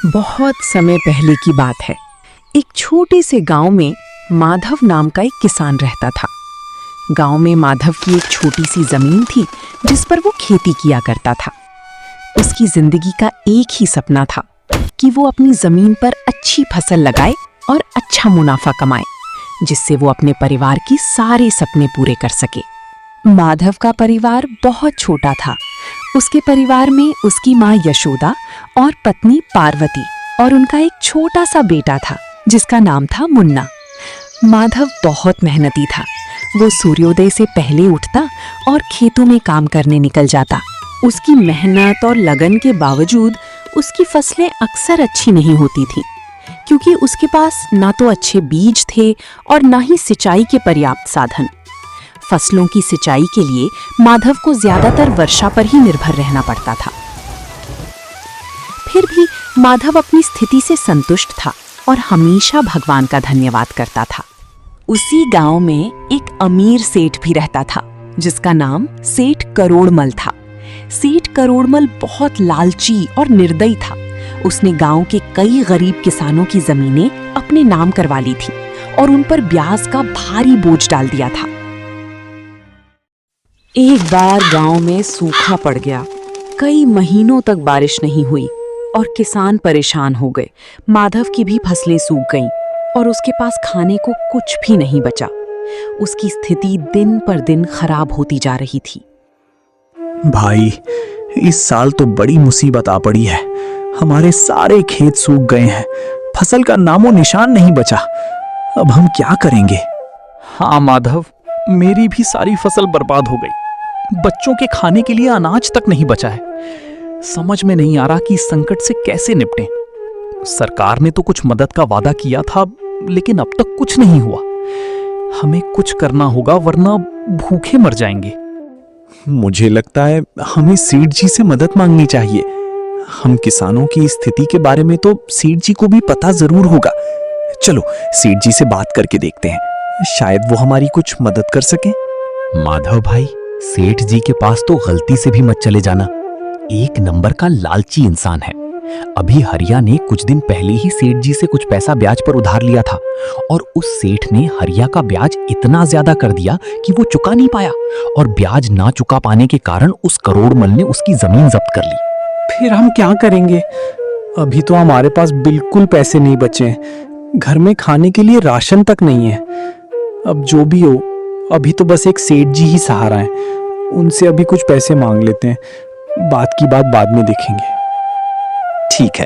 बहुत समय पहले की बात है। एक छोटे से गांव में माधव नाम का एक किसान रहता था। गांव में माधव की एक छोटी सी जमीन थी जिस पर वो खेती किया करता था। उसकी जिंदगी का एक ही सपना था कि वो अपनी जमीन पर अच्छी फसल लगाए और अच्छा मुनाफा कमाए, जिससे वो अपने परिवार के सारे सपने पूरे कर सके। माधव का परिवार बहुत छोटा था। उसके परिवार में उसकी माँ यशोदा और पत्नी पार्वती और उनका एक छोटा सा बेटा था जिसका नाम था मुन्ना। माधव बहुत मेहनती था। वो सूर्योदय से पहले उठता और खेतों में काम करने निकल जाता। उसकी मेहनत और लगन के बावजूद उसकी फसलें अक्सर अच्छी नहीं होती थीं, क्योंकि उसके पास ना तो अच्छे बीज थे और ना ही सिंचाई के पर्याप्त साधन। फसलों की सिंचाई के लिए माधव को ज्यादातर वर्षा पर ही निर्भर रहना पड़ता था। फिर भी माधव अपनी स्थिति से संतुष्ट था और हमेशा भगवान का धन्यवाद करता था। उसी गांव में एक अमीर सेठ भी रहता था जिसका नाम सेठ करोड़मल था। सेठ करोड़मल बहुत लालची और निर्दयी था। उसने गांव के कई गरीब किसानों की जमीनें अपने नाम करवा ली थी और उन पर ब्याज का भारी बोझ डाल दिया था। एक बार गांव में सूखा पड़ गया। कई महीनों तक बारिश नहीं हुई और किसान परेशान हो गए। माधव की भी फसलें सूख गईं और उसके पास खाने को कुछ भी नहीं बचा। उसकी स्थिति दिन पर दिन खराब होती जा रही थी। भाई, इस साल तो बड़ी मुसीबत आ पड़ी है। हमारे सारे खेत सूख गए हैं। फसल का नामो निशान नहीं बचा। अब हम क्या करेंगे? हाँ माधव, मेरी भी सारी फसल बर्बाद हो गई। बच्चों के खाने के लिए अनाज तक नहीं बचा है। समझ में नहीं आ रहा कि इस संकट से कैसे निपटें। सरकार ने तो कुछ मदद का वादा किया था, लेकिन अब तक कुछ नहीं हुआ। हमें कुछ करना होगा वरना भूखे मर जाएंगे। मुझे लगता है हमें सेठ जी से मदद मांगनी चाहिए। हम किसानों की स्थिति के बारे में तो सेठ जी को भी पता जरूर होगा। चलो सेठ जी से बात करके देखते हैं, शायद वो हमारी कुछ मदद कर सके। माधव भाई, सेठ जी के पास तो गलती से भी मत चले जाना। एक नंबर का लालची इंसान है। अभी हरिया ने कुछ दिन पहले ही सेठ जी से कुछ पैसा ब्याज पर उधार लिया था और उस सेठ ने हरिया का ब्याज इतना ज्यादा कर दिया कि वो चुका नहीं पाया और ब्याज ना चुका पाने के कारण उस करोड़मल ने उसकी जमीन जब्त कर ली। फिर हम क्या करेंगे? अभी तो हमारे पास बिल्कुल पैसे नहीं बचे हैं। घर में खाने के लिए राशन तक नहीं है। अब जो भी हो, अभी तो बस एक सेठ जी ही सहारा है। उनसे अभी कुछ पैसे मांग लेते हैं, बात की बात बाद में देखेंगे। ठीक है,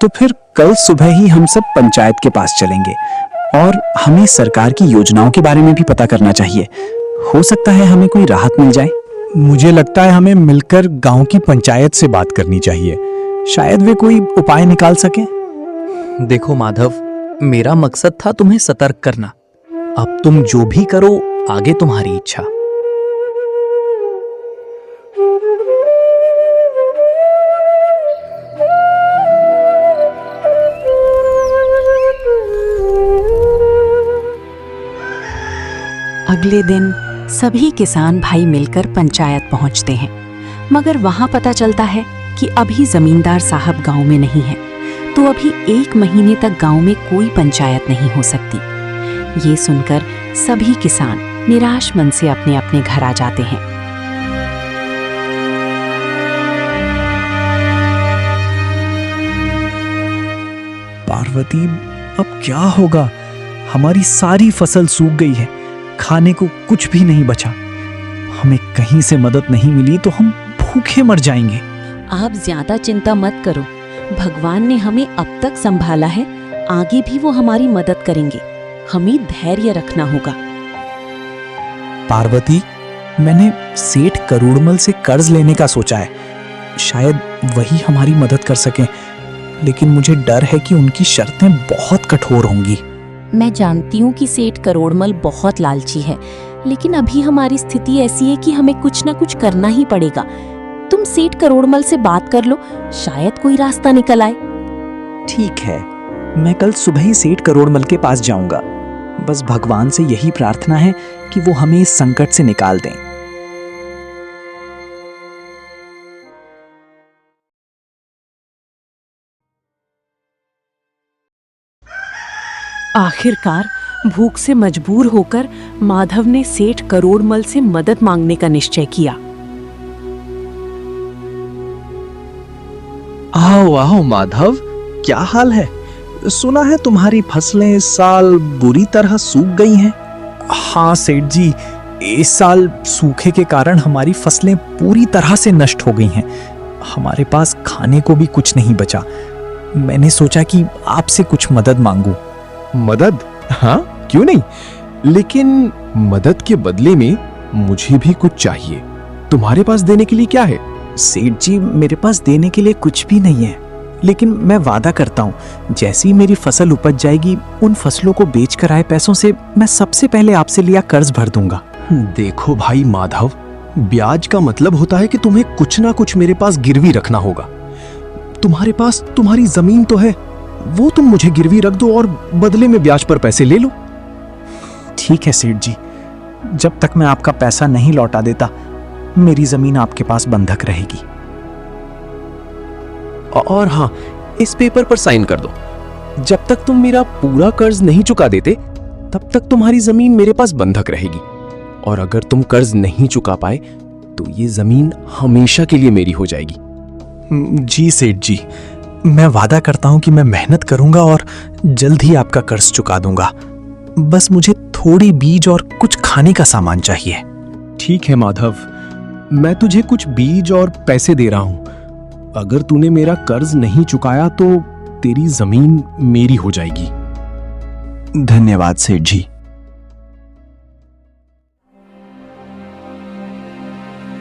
तो फिर कल सुबह ही हम सब पंचायत के पास चलेंगे और हमें सरकार की योजनाओं के बारे में भी पता करना चाहिए। हो सकता है हमें कोई राहत मिल जाए। मुझे लगता है हमें मिलकर गांव की पंचायत से बात करनी चाहिए। शायद वे कोई उपाय निकाल सके। देखो माधव, मेरा मकसद था तुम्हें सतर्क करना। अब तुम जो भी करो, आगे तुम्हारी इच्छा। अगले दिन सभी किसान भाई मिलकर पंचायत पहुंचते हैं, मगर वहां पता चलता है कि अभी जमींदार साहब गांव में नहीं है, तो अभी 1 महीने तक गांव में कोई पंचायत नहीं हो सकती। ये सुनकर सभी किसान निराश मन से अपने अपने घर आ जाते हैं। पार्वती, अब क्या होगा? हमारी सारी फसल सूख गई है। खाने को कुछ भी नहीं बचा। हमें कहीं से मदद नहीं मिली तो हम भूखे मर जाएंगे। आप ज्यादा चिंता मत करो। भगवान ने हमें अब तक संभाला है, आगे भी वो हमारी मदद करेंगे। हमें धैर्य रखना होगा। पार्वती, मैंने सेठ करोड़मल से कर्ज लेने का सोचा है। शायद वही हमारी मदद कर सकें, लेकिन मुझे डर है कि उनकी शर्तें बहुत कठोर होंगी। मैं जानती हूँ कि सेठ करोड़मल बहुत लालची है, लेकिन अभी हमारी स्थिति ऐसी है कि हमें कुछ ना कुछ करना ही पड़ेगा। तुम सेठ करोड़मल से बात कर लो, शायद कोई रास्ता निकल आए। ठीक है, मैं कल सुबह ही सेठ करोड़मल के पास जाऊंगा। बस भगवान से यही प्रार्थना है कि वो हमें इस संकट से निकाल दें। आखिरकार भूख से मजबूर होकर माधव ने सेठ करोड़मल से मदद मांगने का निश्चय किया। आओ आओ माधव, क्या हाल है? सुना है तुम्हारी फसलें इस साल बुरी तरह सूख गई हैं। हाँ सेठ जी, इस साल सूखे के कारण हमारी फसलें पूरी तरह से नष्ट हो गई हैं। हमारे पास खाने को भी कुछ नहीं बचा। मैंने सोचा कि आपसे कुछ मदद मांगूं। मदद? हाँ, क्यों नहीं, लेकिन मदद के बदले में मुझे भी कुछ चाहिए। तुम्हारे पास देने के लिए क्या है? सेठ जी, मेरे पास देने के लिए कुछ भी नहीं है, लेकिन मैं वादा करता हूँ जैसे ही मेरी फसल उपज जाएगी, उन फसलों को बेचकर आए पैसों से मैं सबसे पहले आपसे लिया कर्ज भर दूंगा। देखो भाई माधव, ब्याज का मतलब होता है कि तुम्हें कुछ ना कुछ मेरे पास गिरवी रखना होगा। तुम्हारे पास तुम्हारी जमीन तो है, वो तुम मुझे गिरवी रख दो और बदले में ब्याज पर पैसे ले लो। ठीक है सेठ जी, जब तक मैं आपका पैसा नहीं लौटा देता, मेरी जमीन आपके पास बंधक रहेगी। और हाँ, इस पेपर पर साइन कर दो। जब तक तुम मेरा पूरा कर्ज नहीं चुका देते, तब तक तुम्हारी जमीन मेरे पास बंधक रहेगी। और अगर तुम कर्ज नहीं चुका पाए तो ये जमीन हमेशा के लिए मेरी हो जाएगी। जी सेठ जी, मैं वादा करता हूं कि मैं मेहनत करूंगा और जल्द ही आपका कर्ज चुका दूंगा। बस मुझे थोड़ी बीज और कुछ खाने का सामान चाहिए। ठीक है माधव, मैं तुझे कुछ बीज और पैसे दे रहा हूं। अगर तूने मेरा कर्ज नहीं चुकाया तो तेरी जमीन मेरी हो जाएगी। धन्यवाद सेठ जी।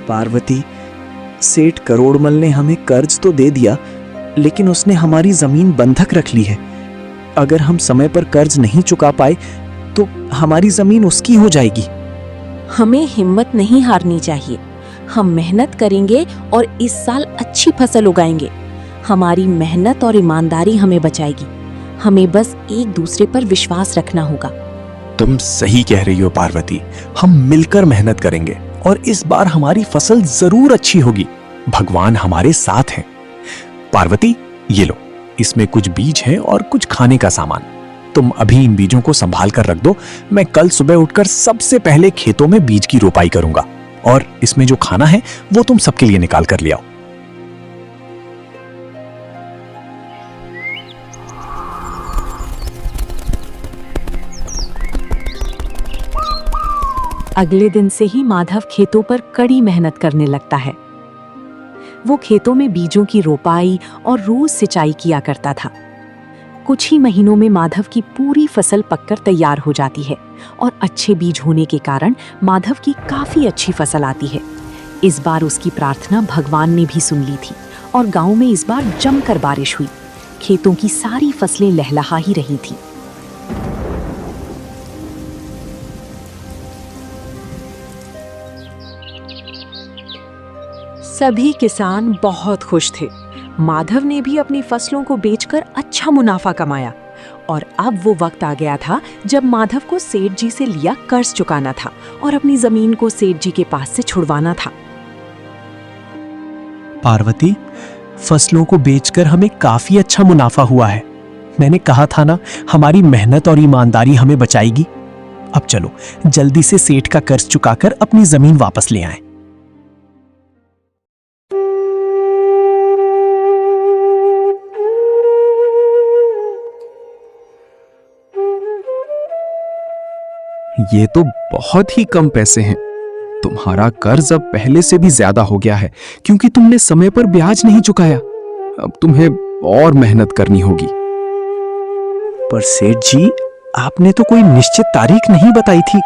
पार्वती, सेठ करोड़मल ने हमें कर्ज तो दे दिया, लेकिन उसने हमारी जमीन बंधक रख ली है। अगर हम समय पर कर्ज नहीं चुका पाए तो हमारी जमीन उसकी हो जाएगी। हमें हिम्मत नहीं हारनी चाहिए। हम मेहनत करेंगे और इस साल अच्छी फसल उगाएंगे। हमारी मेहनत और ईमानदारी हमें बचाएगी। हमें बस एक दूसरे पर विश्वास रखना होगा। तुम सही कह रही हो पार्वती, हम मिलकर मेहनत करेंगे और इस बार हमारी फसल जरूर अच्छी होगी। भगवान हमारे साथ हैं। पार्वती, ये लो, इसमें कुछ बीज हैं और कुछ खाने का सामान। तुम अभी इन बीजों को संभाल कर रख दो। मैं कल सुबह उठकर सबसे पहले खेतों में बीज की रोपाई करूंगा और इसमें जो खाना है वो तुम सबके लिए निकाल कर ले आओ। अगले दिन से ही माधव खेतों पर कड़ी मेहनत करने लगता है। वो खेतों में बीजों की रोपाई और रोज सिंचाई किया करता था। कुछ ही महीनों में माधव की पूरी फसल पककर तैयार हो जाती है और अच्छे बीज होने के कारण माधव की काफी अच्छी फसल आती है। इस बार उसकी प्रार्थना भगवान ने भी सुन ली थी और गांव में इस बार जमकर बारिश हुई। खेतों की सारी फसलें लहलहा ही रही थी। सभी किसान बहुत खुश थे। माधव ने भी अपनी फसलों को बेचकर अच्छा मुनाफा कमाया और अब वो वक्त आ गया था जब माधव को सेठ जी से लिया कर्ज चुकाना था और अपनी जमीन को सेठ जी के पास से छुड़वाना था। पार्वती, फसलों को बेचकर हमें काफी अच्छा मुनाफा हुआ है। मैंने कहा था ना, हमारी मेहनत और ईमानदारी हमें बचाएगी। अब चलो जल्दी से सेठ का कर्ज चुकाकर अपनी जमीन वापस ले आएं। ये तो बहुत ही कम पैसे हैं। तुम्हारा कर्ज अब पहले से भी ज्यादा हो गया है क्योंकि तुमने समय पर ब्याज नहीं चुकाया। अब तुम्हें और मेहनत करनी होगी। पर सेठ जी, आपने तो कोई निश्चित तारीख नहीं बताई थी।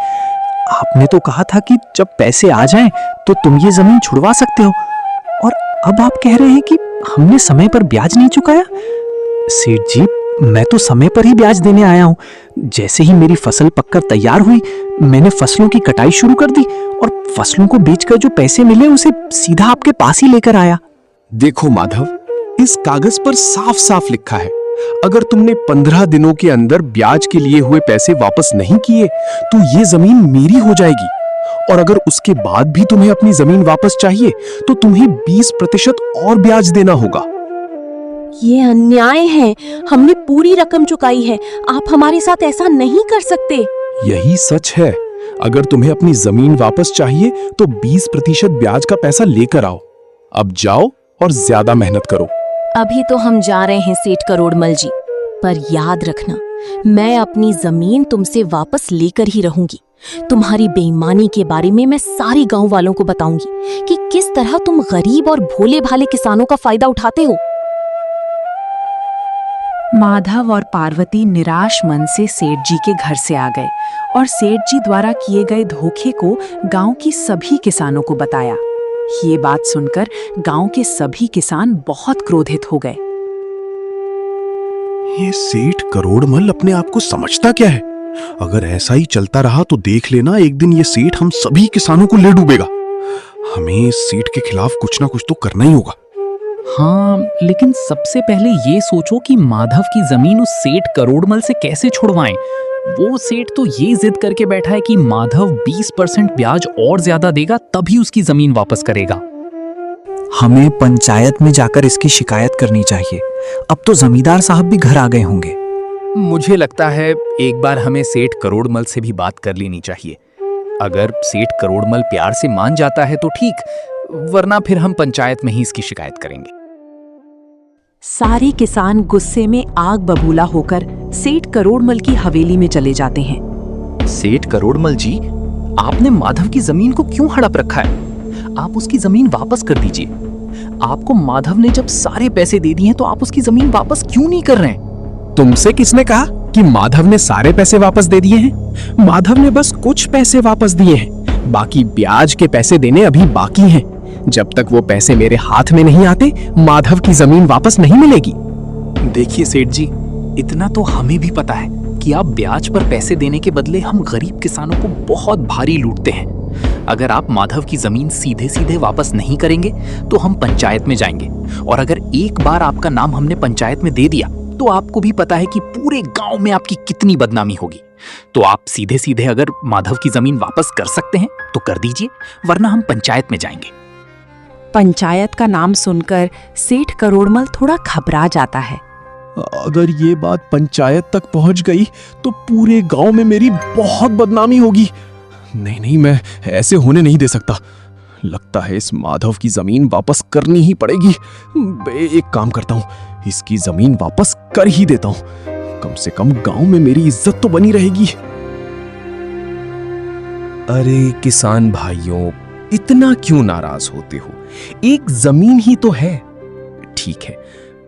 आपने तो कहा था कि जब पैसे आ जाएं तो तुम ये जमीन छुड़वा सकते हो, और अब आप कह रहे हैं कि हमने समय पर ब्याज नहीं चुकाया। सेठ जी, मैं तो समय पर ही ब्याज देने आया हूँ। जैसे ही मेरी फसल पककर तैयार हुई, मैंने फसलों की कटाई शुरू कर दी और फसलों को बेचकर जो पैसे मिले उसे सीधा आपके पास ही लेकर आया। देखो माधव, इस कागज पर साफ साफ लिखा है, अगर तुमने 15 दिनों के अंदर ब्याज के लिए हुए पैसे वापस नहीं किए तो ये जमीन मेरी हो जाएगी, और अगर उसके बाद भी तुम्हें अपनी जमीन वापस चाहिए तो तुम्हें 20% और ब्याज देना होगा। ये अन्याय है। हमने पूरी रकम चुकाई है। आप हमारे साथ ऐसा नहीं कर सकते। यही सच है। अगर तुम्हें अपनी जमीन वापस चाहिए तो 20% ब्याज का पैसा लेकर आओ। अब जाओ और ज्यादा मेहनत करो। अभी तो हम जा रहे हैं सेठ करोड़मल जी, पर याद रखना, मैं अपनी जमीन तुमसे वापस लेकर ही रहूंगी। तुम्हारी बेईमानी के बारे में मैं सारे गांव वालों को बताऊंगी कि किस तरह तुम गरीब और भोले भाले किसानों का फायदा उठाते हो। माधव और पार्वती निराश मन से सेठ जी के घर से आ गए और सेठ जी द्वारा किए गए धोखे को गांव की सभी किसानों को बताया। ये बात सुनकर गांव के सभी किसान बहुत क्रोधित हो गए। ये सेठ करोड़मल अपने आप को समझता क्या है? अगर ऐसा ही चलता रहा तो देख लेना, एक दिन ये सेठ हम सभी किसानों को ले डूबेगा। हमें इस सेठ के खिलाफ कुछ ना कुछ तो करना ही होगा। हाँ, लेकिन सबसे पहले ये सोचो कि माधव की जमीन उस सेठ करोड़मल से कैसे छुड़वाएं। वो सेठ तो ये जिद करके बैठा है कि माधव 20% ब्याज और ज्यादा देगा तभी उसकी जमीन वापस करेगा। हमें पंचायत में जाकर इसकी शिकायत करनी चाहिए। अब तो जमींदार साहब भी घर आ गए होंगे। मुझे लगता है एक बार हमें सेठ करोड़मल से भी बात कर लेनी चाहिए। अगर सेठ करोड़मल प्यार से मान जाता है तो ठीक, वरना फिर हम पंचायत में ही इसकी शिकायत करेंगे। सारे किसान गुस्से में आग बबूला होकर सेठ करोड़मल की हवेली में चले जाते हैं। सेठ करोड़मल जी, आपने माधव की जमीन को क्यों हड़प रखा है? आप उसकी जमीन वापस कर दीजिए। आपको माधव ने जब सारे पैसे दे दिए हैं तो आप उसकी जमीन वापस क्यों नहीं कर रहे हैं? तुमसे किसने कहा कि माधव ने सारे पैसे वापस दे दिए हैं? माधव ने बस कुछ पैसे वापस दिए हैं, बाकी ब्याज के पैसे देने अभी बाकी हैं। जब तक वो पैसे मेरे हाथ में नहीं आते, माधव की जमीन वापस नहीं मिलेगी। देखिए सेठ जी, इतना तो हमें भी पता है कि आप ब्याज पर पैसे देने के बदले हम गरीब किसानों को बहुत भारी लूटते हैं। अगर आप माधव की जमीन सीधे सीधे वापस नहीं करेंगे तो हम पंचायत में जाएंगे, और अगर एक बार आपका नाम हमने पंचायत में दे दिया तो आपको भी पता है कि पूरे गांव में आपकी कितनी बदनामी होगी। तो आप सीधे सीधे अगर माधव की जमीन वापस कर सकते हैं तो कर दीजिए, वरना हम पंचायत में जाएंगे। पंचायत का नाम सुनकर सेठ करोड़मल थोड़ा घबरा जाता है। अगर ये बात पंचायत तक पहुंच गई तो पूरे गांव में मेरी बहुत बदनामी होगी। नहीं, मैं ऐसे होने नहीं दे सकता। लगता है इस माधव की जमीन वापस करनी ही पड़ेगी। एक काम करता हूँ, इसकी जमीन वापस कर ही देता हूँ। कम से कम गांव में मेरी इज्जत तो बनी रहेगी। अरे किसान भाइयों, इतना क्यों नाराज होते हो? एक जमीन ही तो है। ठीक है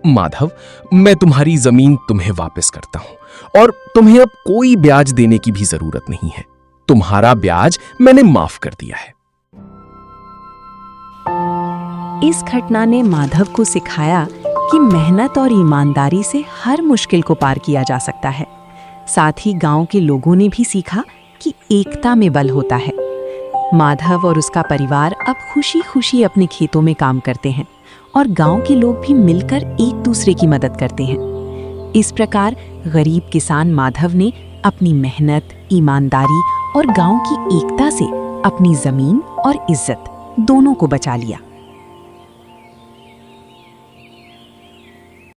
माधव, मैं तुम्हारी जमीन तुम्हें वापस करता हूं और तुम्हें अब कोई ब्याज देने की भी जरूरत नहीं है। तुम्हारा ब्याज मैंने माफ कर दिया है। इस घटना ने माधव को सिखाया कि मेहनत और ईमानदारी से हर मुश्किल को पार किया जा सकता है। साथ ही गांव के लोगों ने भी सीखा कि एकता में बल होता है। माधव और उसका परिवार अब खुशी खुशी अपने खेतों में काम करते हैं और गांव के लोग भी मिलकर एक दूसरे की मदद करते हैं। इस प्रकार गरीब किसान माधव ने अपनी मेहनत, ईमानदारी और गांव की एकता से अपनी जमीन और इज्जत दोनों को बचा लिया।